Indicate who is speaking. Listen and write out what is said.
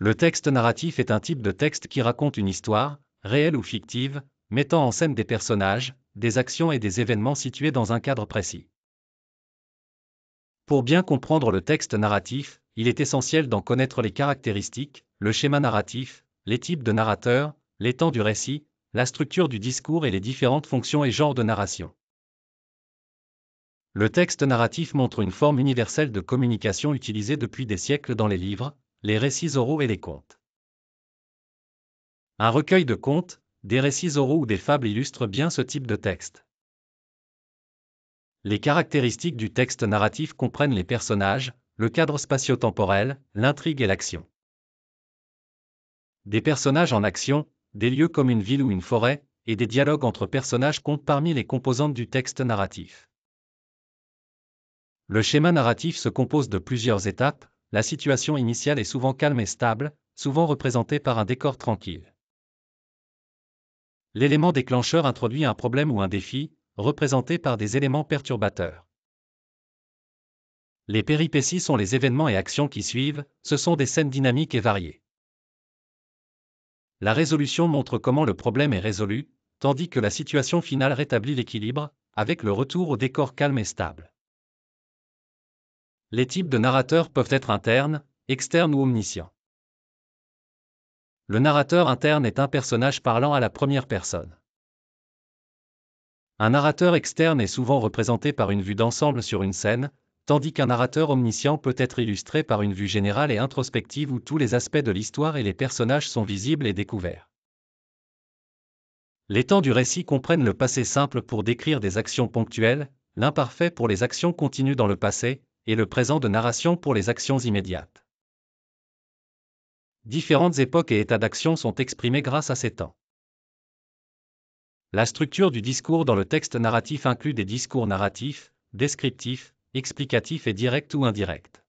Speaker 1: Le texte narratif est un type de texte qui raconte une histoire, réelle ou fictive, mettant en scène des personnages, des actions et des événements situés dans un cadre précis. Pour bien comprendre le texte narratif, il est essentiel d'en connaître les caractéristiques, le schéma narratif, les types de narrateurs, les temps du récit, la structure du discours et les différentes fonctions et genres de narration. Le texte narratif montre une forme universelle de communication utilisée depuis des siècles dans les livres, les récits oraux et les contes. Un recueil de contes, des récits oraux ou des fables illustrent bien ce type de texte. Les caractéristiques du texte narratif comprennent les personnages, le cadre spatio-temporel, l'intrigue et l'action. Des personnages en action, des lieux comme une ville ou une forêt, et des dialogues entre personnages comptent parmi les composantes du texte narratif. Le schéma narratif se compose de plusieurs étapes. La situation initiale est souvent calme et stable, souvent représentée par un décor tranquille. L'élément déclencheur introduit un problème ou un défi, représenté par des éléments perturbateurs. Les péripéties sont les événements et actions qui suivent, ce sont des scènes dynamiques et variées. La résolution montre comment le problème est résolu, tandis que la situation finale rétablit l'équilibre, avec le retour au décor calme et stable. Les types de narrateurs peuvent être internes, externes ou omniscients. Le narrateur interne est un personnage parlant à la première personne. Un narrateur externe est souvent représenté par une vue d'ensemble sur une scène, tandis qu'un narrateur omniscient peut être illustré par une vue générale et introspective où tous les aspects de l'histoire et les personnages sont visibles et découverts. Les temps du récit comprennent le passé simple pour décrire des actions ponctuelles, l'imparfait pour les actions continues dans le passé, et le présent de narration pour les actions immédiates. Différentes époques et états d'action sont exprimés grâce à ces temps. La structure du discours dans le texte narratif inclut des discours narratifs, descriptifs, explicatifs et directs ou indirects.